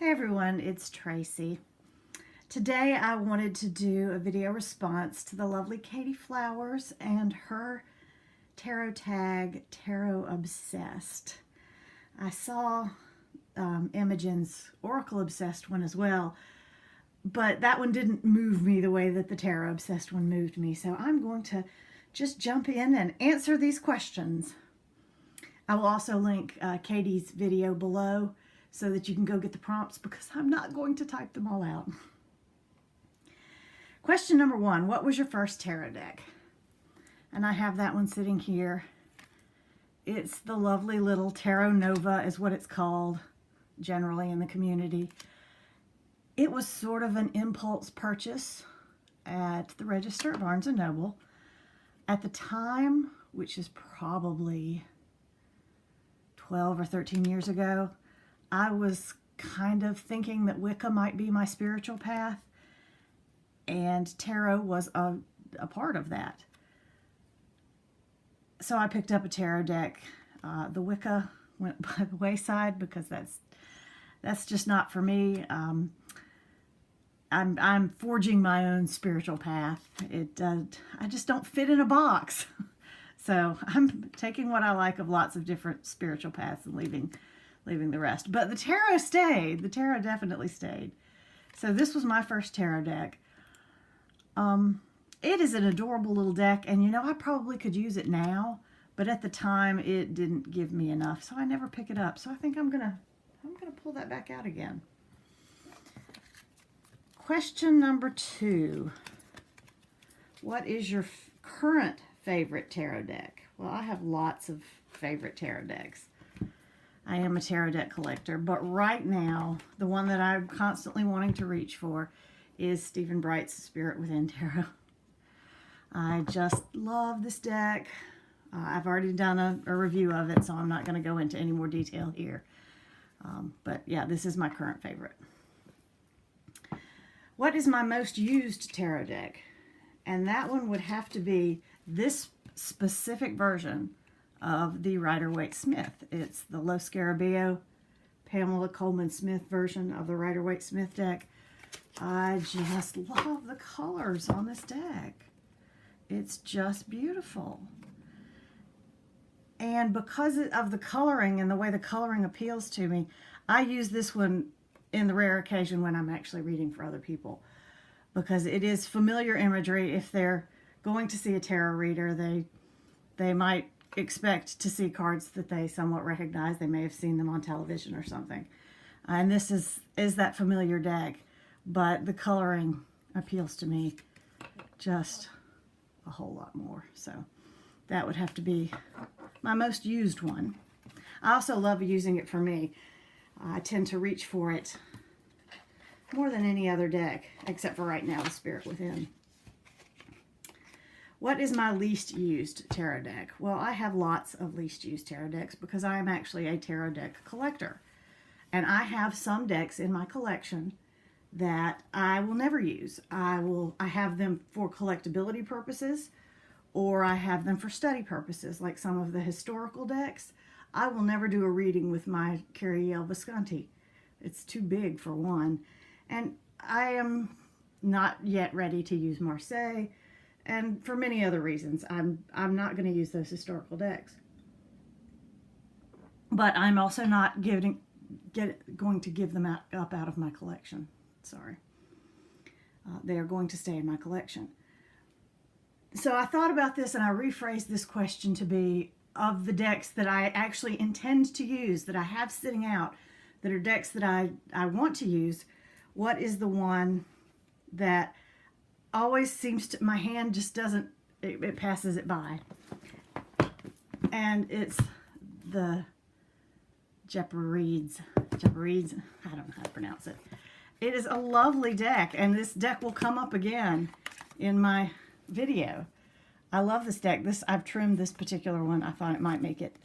Hey everyone, it's Tracy. Today I wanted to do a video response to the lovely Katey Flowers and her tarot tag, Tarot Obsessed. I saw Imogen's Oracle Obsessed one as well, but that one didn't move me the way that the Tarot Obsessed one moved me, so I'm going to just jump in and answer these questions. I will also link Katey's video below so that you can go get the prompts because I'm not going to type them all out. Question number 1, what was your first tarot deck? And I have that one sitting here. It's the lovely little Tarot Nova is what it's called generally in the community. It was sort of an impulse purchase at the register at Barnes & Noble. At the time, which is probably 12 or 13 years ago, I was kind of thinking that Wicca might be my spiritual path, and tarot was a part of that. So I picked up a tarot deck. The Wicca went by the wayside because that's just not for me. I'm forging my own spiritual path. I just don't fit in a box. So I'm taking what I like of lots of different spiritual paths and leaving the rest. But the tarot stayed. The tarot definitely stayed. So this was my first tarot deck. It is an adorable little deck, and you know, I probably could use it now, but at the time it didn't give me enough, so I never pick it up. So I think I'm gonna pull that back out again. Question number 2. What is your current favorite tarot deck? Well, I have lots of favorite tarot decks. I am a tarot deck collector, but right now, the one that I'm constantly wanting to reach for is Stephen Bright's Spirit Within Tarot. I just love this deck. I've already done a review of it, so I'm not going to go into any more detail here. But yeah, this is my current favorite. What is my most used tarot deck? And that one would have to be this specific version of the Rider-Waite-Smith. It's the Los Scarabeo Pamela Coleman Smith version of the Rider-Waite-Smith deck. I just love the colors on this deck. It's just beautiful. And because of the coloring and the way the coloring appeals to me, I use this one in the rare occasion when I'm actually reading for other people, because it is familiar imagery. If they're going to see a tarot reader, they might expect to see cards that they somewhat recognize. They may have seen them on television or something. And this is that familiar deck, but the coloring appeals to me just a whole lot more. So that would have to be my most used one. I also love using it for me. I tend to reach for it more than any other deck, except for right now, the Spirit Within. What is my least used tarot deck? Well, I have lots of least used tarot decks because I am actually a tarot deck collector. And I have some decks in my collection that I will never use. I have them for collectability purposes, or I have them for study purposes, like some of the historical decks. I will never do a reading with my Curiel Visconti. It's too big for one. And I am not yet ready to use Marseille. And for many other reasons, I'm not going to use those historical decks. But I'm also not going to give them up out of my collection. Sorry. They are going to stay in my collection. So I thought about this and I rephrased this question to be, of the decks that I actually intend to use, that I have sitting out, that are decks that I want to use, what is the one that always seems to, my hand just doesn't, it passes it by. And it's the Jeparides, I don't know how to pronounce it. It is a lovely deck, and this deck will come up again in my video. I love this deck. I've trimmed this particular one. I thought it might make it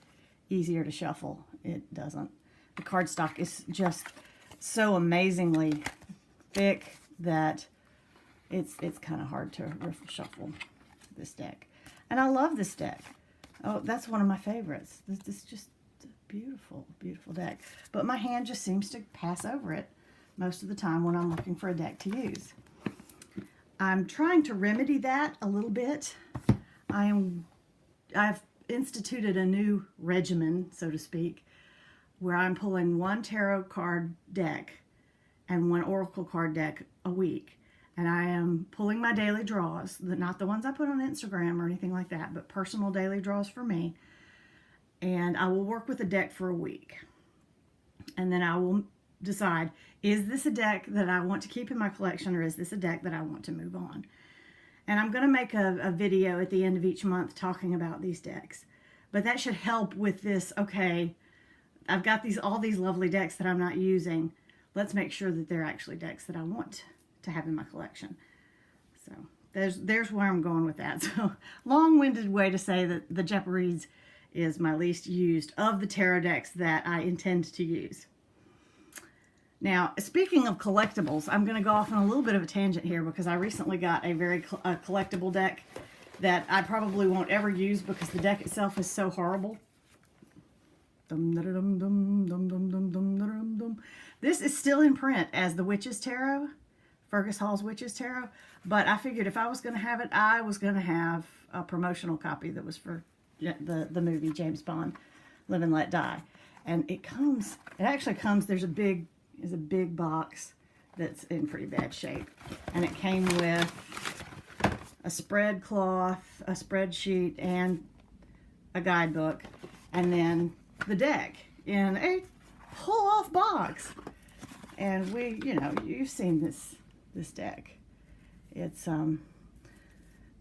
easier to shuffle. It doesn't. The cardstock is just so amazingly thick that it's kind of hard to shuffle this deck. And I love this deck. Oh, that's one of my favorites. This is just a beautiful, beautiful deck. But my hand just seems to pass over it most of the time when I'm looking for a deck to use. I'm trying to remedy that a little bit. I've instituted a new regimen, so to speak, where I'm pulling one tarot card deck and one oracle card deck a week. And I am pulling my daily draws, not the ones I put on Instagram or anything like that, but personal daily draws for me. And I will work with a deck for a week. And then I will decide, is this a deck that I want to keep in my collection, or is this a deck that I want to move on? And I'm going to make a video at the end of each month talking about these decks. But that should help with this, okay, I've got all these lovely decks that I'm not using. Let's make sure that they're actually decks that I want to have in my collection. So there's where I'm going with that. So long-winded way to say that the Japanese is my least used of the tarot decks that I intend to use. Now, speaking of collectibles, I'm going to go off on a little bit of a tangent here because I recently got a very collectible deck that I probably won't ever use because the deck itself is so horrible. This is still in print as the Witch's Tarot, Fergus Hall's Witch's Tarot, but I figured if I was going to have it, I was going to have a promotional copy that was for the movie James Bond, Live and Let Die. And it actually comes, there's a big box that's in pretty bad shape. And it came with a spread cloth, a spreadsheet, and a guidebook. And then the deck in a pull-off box. And you've seen this deck. It's,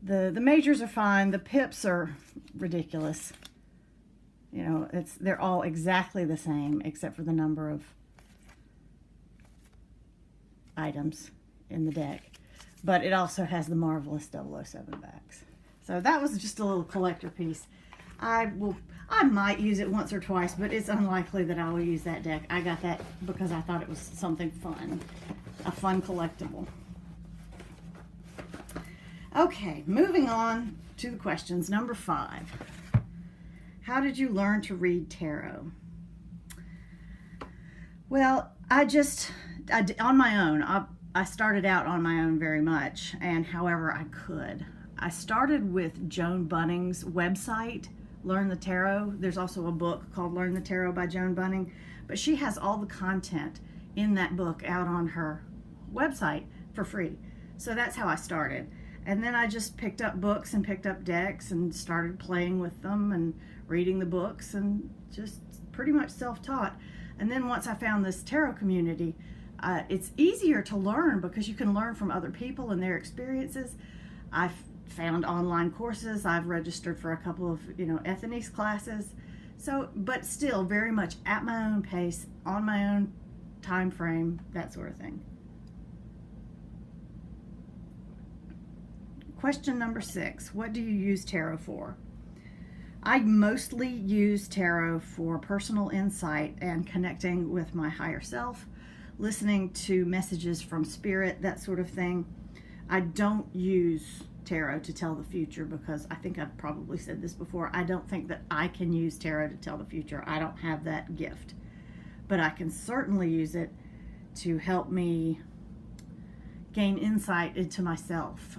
the majors are fine. The pips are ridiculous. They're all exactly the same except for the number of items in the deck. But it also has the marvelous 007 backs. So that was just a little collector piece. I might use it once or twice, but it's unlikely that I will use that deck. I got that because I thought it was something fun. A fun collectible. Okay, moving on to the questions. Number 5. How did you learn to read tarot? Well, I on my own. I started out on my own very much, and however I could. I started with Joan Bunning's website, Learn the Tarot. There's also a book called Learn the Tarot by Joan Bunning, but she has all the content in that book out on her website for free. So that's how I started. And then I just picked up books and picked up decks and started playing with them and reading the books and just pretty much self-taught. And then once I found this tarot community, it's easier to learn because you can learn from other people and their experiences. I've found online courses. I've registered for a couple of, Ethnies classes. So, but still very much at my own pace, on my own time frame, that sort of thing. Question number 6. What do you use tarot for? I mostly use tarot for personal insight and connecting with my higher self, listening to messages from spirit, that sort of thing. I don't use tarot to tell the future because I think I've probably said this before. I don't think that I can use tarot to tell the future. I don't have that gift. But I can certainly use it to help me gain insight into myself,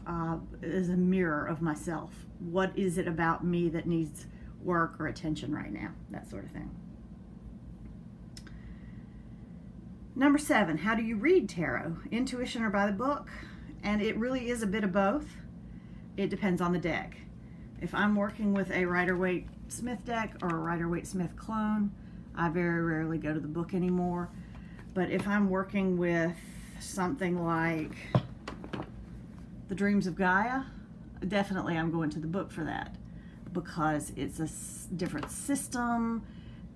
as a mirror of myself. What is it about me that needs work or attention right now? That sort of thing. Number 7, how do you read tarot? Intuition or by the book? And it really is a bit of both. It depends on the deck. If I'm working with a Rider-Waite-Smith deck or a Rider-Waite-Smith clone, I very rarely go to the book anymore. But if I'm working with something like The Dreams of Gaia, definitely I'm going to the book for that because it's a different system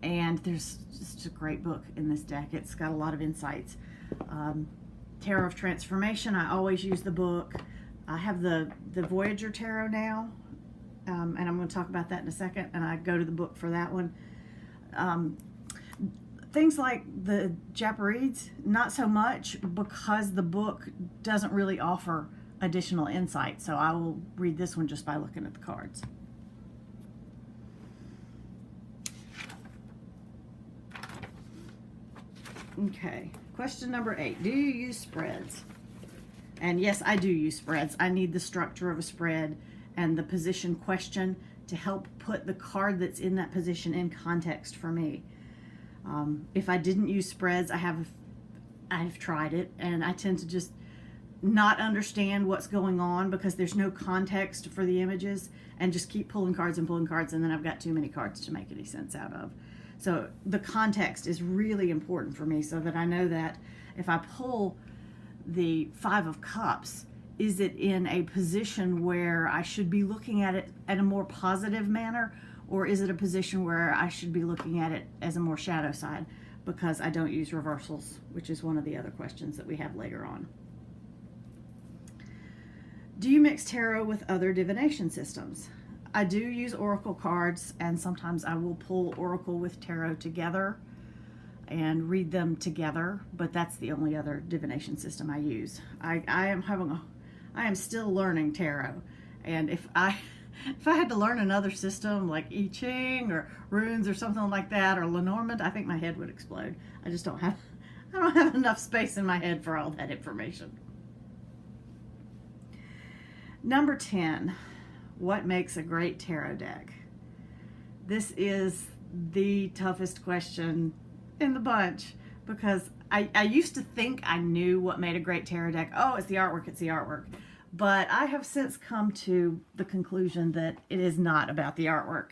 and there's just a great book in this deck. It's got a lot of insights. Tarot of Transformation, I always use the book. I have the Voyager Tarot now, and I'm going to talk about that in a second, and I go to the book for that one. Things like the Japanese, not so much because the book doesn't really offer additional insight, so I will read this one just by looking at the cards. Okay, question number 8. Do you use spreads? And yes, I do use spreads. I need the structure of a spread and the position question to help put the card that's in that position in context for me. If I didn't use spreads, I've tried it, and I tend to just not understand what's going on because there's no context for the images, and just keep pulling cards, and then I've got too many cards to make any sense out of. So the context is really important for me, so that I know that if I pull the 5 of Cups, is it in a position where I should be looking at it in a more positive manner, or is it a position where I should be looking at it as a more shadow side, because I don't use reversals, which is one of the other questions that we have later on. Do you mix tarot with other divination systems? I do use oracle cards, and sometimes I will pull oracle with tarot together and read them together, but that's the only other divination system I use. I am still learning tarot, and if I had to learn another system like I Ching or runes or something like that, or Lenormand, I think my head would explode. I don't have enough space in my head for all that information. Number 10, what makes a great tarot deck? This is the toughest question in the bunch, because I used to think I knew what made a great tarot deck. Oh, it's the artwork. But I have since come to the conclusion that it is not about the artwork.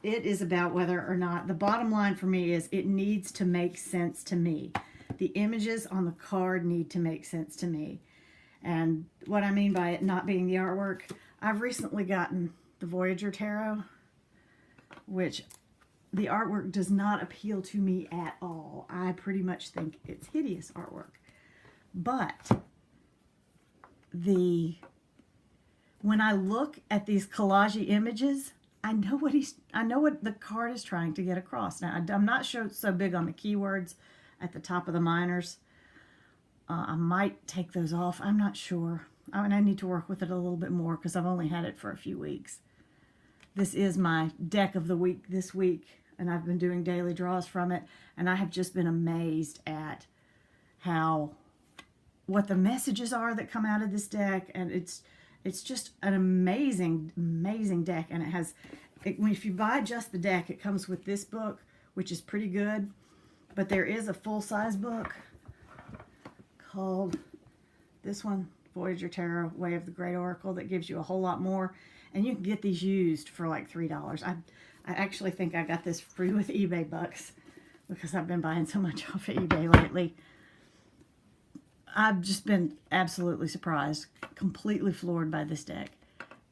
It is about whether or not, the bottom line for me is it needs to make sense to me. The images on the card need to make sense to me. And what I mean by it not being the artwork, I've recently gotten the Voyager Tarot, which the artwork does not appeal to me at all. I pretty much think it's hideous artwork. But when I look at these collage images, I know what the card is trying to get across. Now, I'm not so big on the keywords at the top of the minors. I might take those off. I'm not sure. I need to work with it a little bit more because I've only had it for a few weeks. This is my deck of the week this week, and I've been doing daily draws from it, and I have just been amazed at what the messages are that come out of this deck, and it's just an amazing deck. And if you buy just the deck, it comes with this book, which is pretty good, but there is a full-size book called this one, Voyager Tarot, Way of the Great Oracle, that gives you a whole lot more. And you can get these used for like $3. I actually think I got this free with eBay bucks because I've been buying so much off of eBay lately. I've just been absolutely surprised, completely floored by this deck.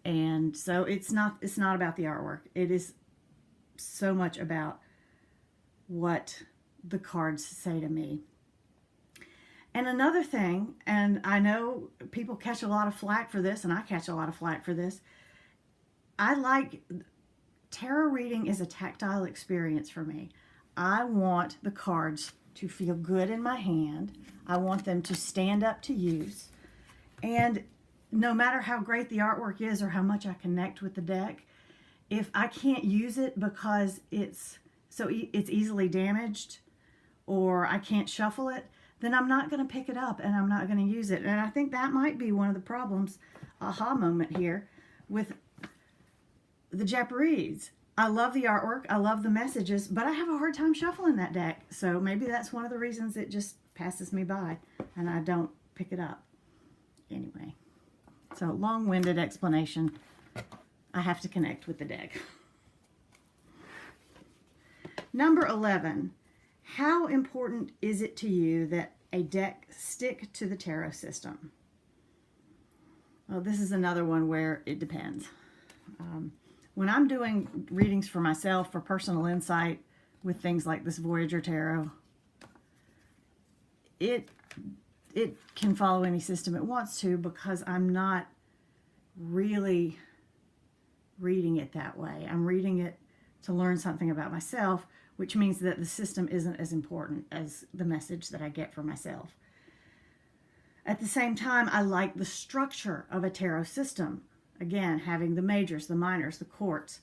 And so it's not about the artwork. It is so much about what the cards say to me. And another thing, and I know people catch a lot of flack for this, and I catch a lot of flack for this, tarot reading is a tactile experience for me. I want the cards to feel good in my hand. I want them to stand up to use. And no matter how great the artwork is or how much I connect with the deck, if I can't use it because it's easily damaged or I can't shuffle it, then I'm not going to pick it up and I'm not going to use it. And I think that might be one of the problems, aha moment here, with the Japanese. I love the artwork, I love the messages, but I have a hard time shuffling that deck. So maybe that's one of the reasons it just passes me by and I don't pick it up. Anyway, so long-winded explanation. I have to connect with the deck. Number 11. How important is it to you that a deck stick to the tarot system? Well, this is another one where it depends. When I'm doing readings for myself for personal insight with things like this Voyager Tarot, it can follow any system it wants to because I'm not really reading it that way. I'm reading it to learn something about myself, which means that the system isn't as important as the message that I get for myself. At the same time, I like the structure of a tarot system. Again, having the majors, the minors, the courts.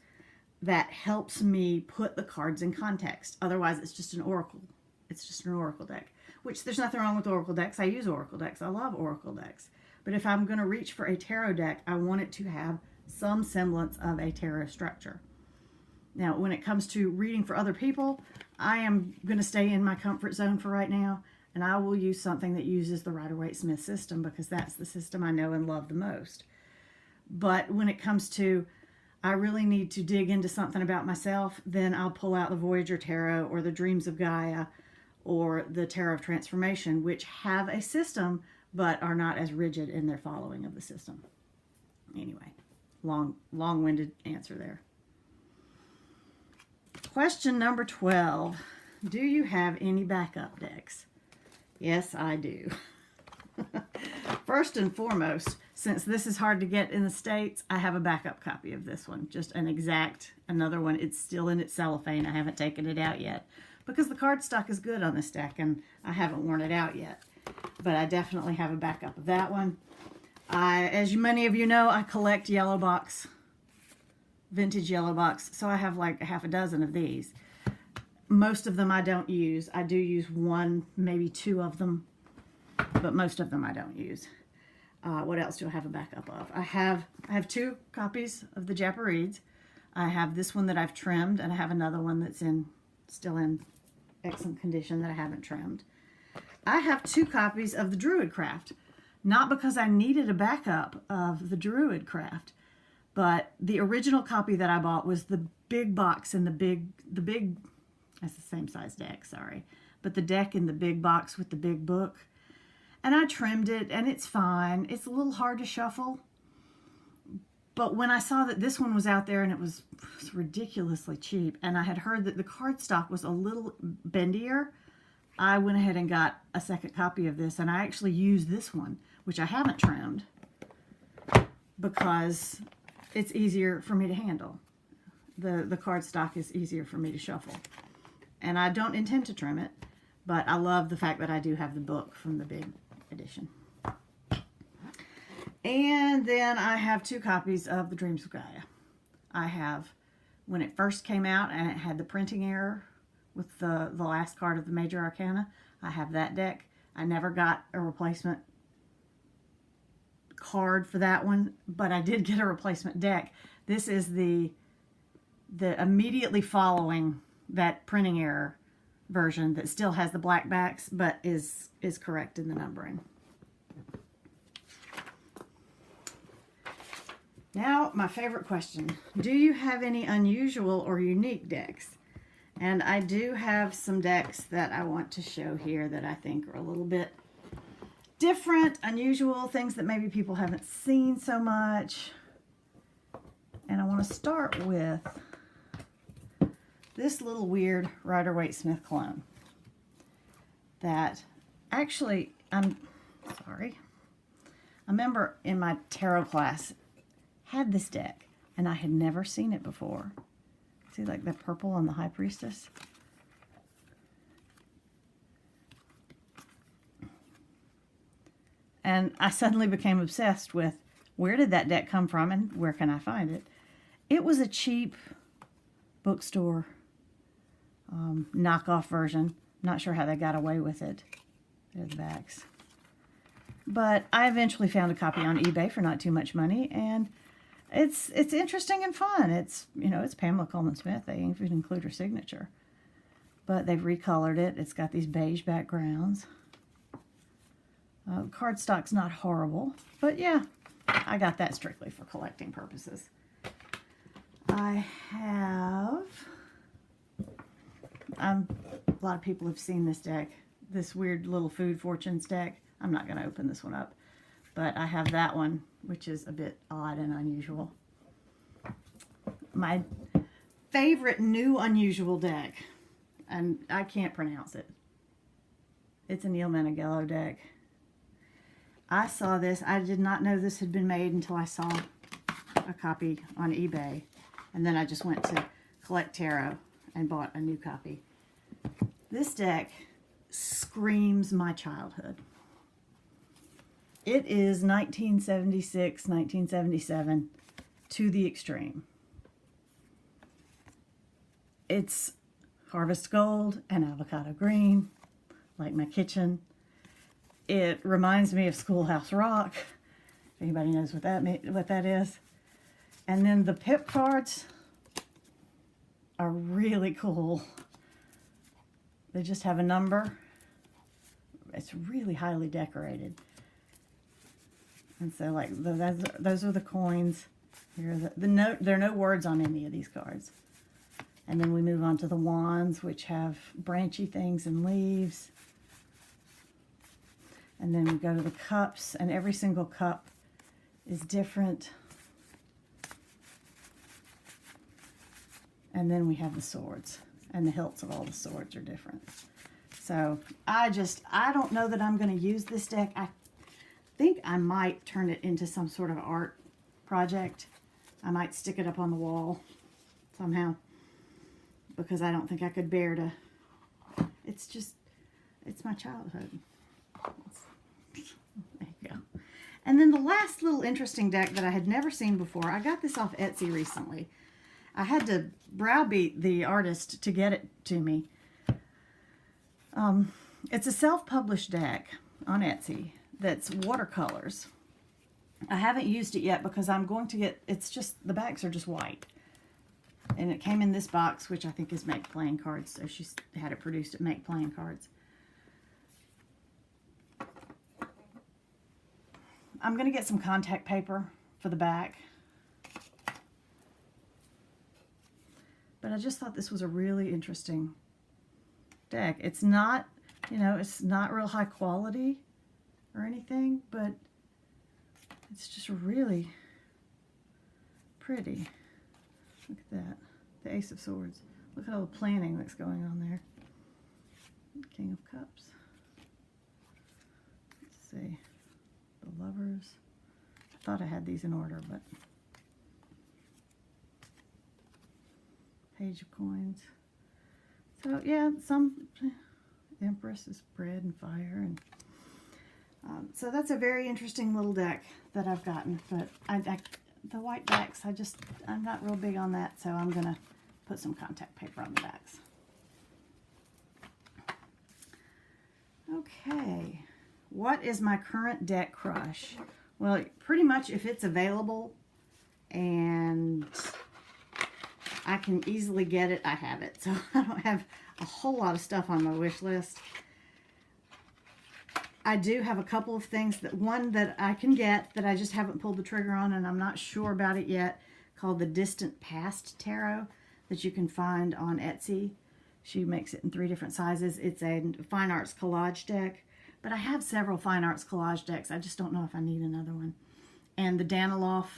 that helps me put the cards in context. Otherwise, it's just an oracle. It's just an oracle deck, which there's nothing wrong with oracle decks. I use oracle decks. I love oracle decks. But if I'm going to reach for a tarot deck, I want it to have some semblance of a tarot structure. Now, when it comes to reading for other people, I am going to stay in my comfort zone for right now, and I will use something that uses the Rider-Waite-Smith system because that's the system I know and love the most. But when it comes to, I really need to dig into something about myself, then I'll pull out the Voyager Tarot or the Dreams of Gaia or the Tarot of Transformation, which have a system but are not as rigid in their following of the system. Anyway, long-winded answer there. Question number 12. Do you have any backup decks? Yes, I do. First and foremost, since this is hard to get in the States, I have a backup copy of this one. Just another one. It's still in its cellophane. I haven't taken it out yet because the cardstock is good on this deck and I haven't worn it out yet. But I definitely have a backup of that one. As many of you know, I collect yellow box, vintage yellow box. So I have like half a dozen of these. Most of them I don't use. I do use one, maybe two of them, but most of them I don't use. What else do I have a backup of? I have 2 copies of the Japarides. I have this one that I've trimmed, and I have another one that's still in excellent condition that I haven't trimmed. I have 2 copies of the Druidcraft, not because I needed a backup of the Druidcraft, but the original copy that I bought was the big box and the big, that's the same size deck, sorry, but the deck in the big box with the big book. And I trimmed it, and it's fine. It's a little hard to shuffle. But when I saw that this one was out there and it was ridiculously cheap, and I had heard that the cardstock was a little bendier, I went ahead and got a second copy of this, and I actually used this one, which I haven't trimmed, because it's easier for me to handle. The cardstock is easier for me to shuffle. And I don't intend to trim it, but I love the fact that I do have the book from the big edition. And then I have 2 copies of the Dreams of Gaia. I have, when it first came out and it had the printing error with the last card of the Major Arcana, I have that deck. I never got a replacement card for that one, but I did get a replacement deck. This is the immediately following that printing error version that still has the black backs but is correct in the numbering. Now, my favorite question. Do you have any unusual or unique decks? And I do have some decks that I want to show here that I think are a little bit different, unusual, things that maybe people haven't seen so much. And I want to start with this little weird Rider-Waite-Smith clone that actually, I'm sorry, a member in my tarot class had this deck and I had never seen it before. See, like the purple on the High Priestess? And I suddenly became obsessed with where did that deck come from and where can I find it? It was a cheap bookstore knockoff version. Not sure how they got away with it. There are the backs. But I eventually found a copy on eBay for not too much money, and it's interesting and fun. It's, you know, it's Pamela Coleman Smith. They even include her signature. But they've recolored it. It's got these beige backgrounds. Cardstock's not horrible, but yeah, I got that strictly for collecting purposes. I have, a lot of people have seen this deck, this weird little Food Fortunes deck. I'm not going to open this one up, but I have that one, which is a bit odd and unusual. My favorite new unusual deck, and I can't pronounce it. It's a Neil Meneghello deck. I saw this. I did not know this had been made until I saw a copy on eBay. And then I just went to Collect Tarot and bought a new copy. This deck screams my childhood. It is 1976, 1977 to the extreme. It's Harvest Gold and Avocado Green, like my kitchen. It reminds me of Schoolhouse Rock, if anybody knows what that is. And then the pip cards are really cool. They just have a number. It's really highly decorated. And so, like, those are the coins. Here are there are no words on any of these cards. And then we move on to the wands, which have branchy things and leaves. And then we go to the cups, and every single cup is different. And then we have the swords, and the hilts of all the swords are different. So I don't know that I'm going to use this deck. I think I might turn it into some sort of art project. I might stick it up on the wall somehow, because I don't think I could bear to. It's my childhood. There you go. And then the last little interesting deck that I had never seen before, I got this off Etsy recently. I had to browbeat the artist to get it to me. It's a self-published deck on Etsy that's watercolors. I haven't used it yet because I'm going to get, the backs are just white. And it came in this box, which I think is Make Playing Cards. So she had it produced at Make Playing Cards. I'm going to get some contact paper for the back. But I just thought this was a really interesting deck. It's not, it's not real high quality or anything, but it's just really pretty. Look at that. The Ace of Swords. Look at all the planning that's going on there. King of Cups. Let's see. The Lovers. I thought I had these in order, but Page of Coins. So yeah, some Empress is bread and fire, and so that's a very interesting little deck that I've gotten. But the white backs, I'm not real big on that, so I'm gonna put some contact paper on the backs. Okay, what is my current deck crush? Well, pretty much if it's available and I can easily get it, I have it. So I don't have a whole lot of stuff on my wish list. I do have a couple of things, one that I can get that I just haven't pulled the trigger on, and I'm not sure about it yet, called the Distant Past Tarot, that you can find on Etsy. She makes it in 3 different sizes. It's a fine arts collage deck, but I have several fine arts collage decks. I just don't know if I need another one. And the Daniloff,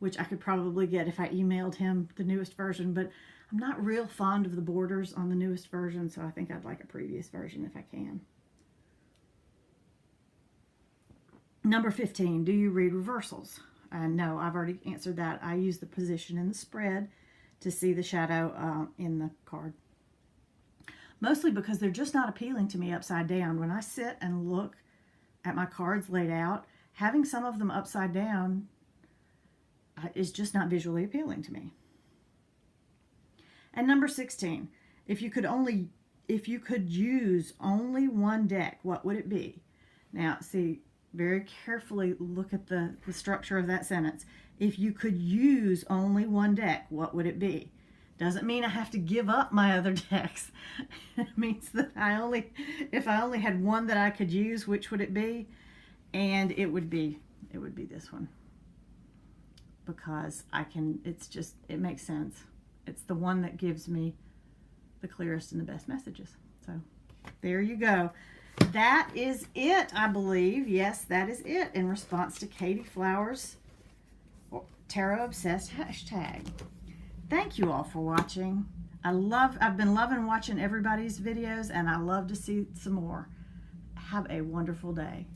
which I could probably get if I emailed him the newest version, but I'm not real fond of the borders on the newest version, so I think I'd like a previous version if I can. Number 15, do you read reversals? No, I've already answered that. I use the position in the spread to see the shadow in the card. Mostly because they're just not appealing to me upside down. When I sit and look at my cards laid out, having some of them upside down is just not visually appealing to me. And number 16, if you could use only one deck, what would it be? Now, see, very carefully look at the structure of that sentence. If you could use only one deck, what would it be? Doesn't mean I have to give up my other decks. It means that if I only had one that I could use, which would it be? And it would be this one. Because it makes sense. It's the one that gives me the clearest and the best messages. So there you go. That is it, I believe. Yes, that is it in response to Katey Flowers Tarot Obsessed hashtag. Thank you all for watching. I've been loving watching everybody's videos, and I love to see some more. Have a wonderful day.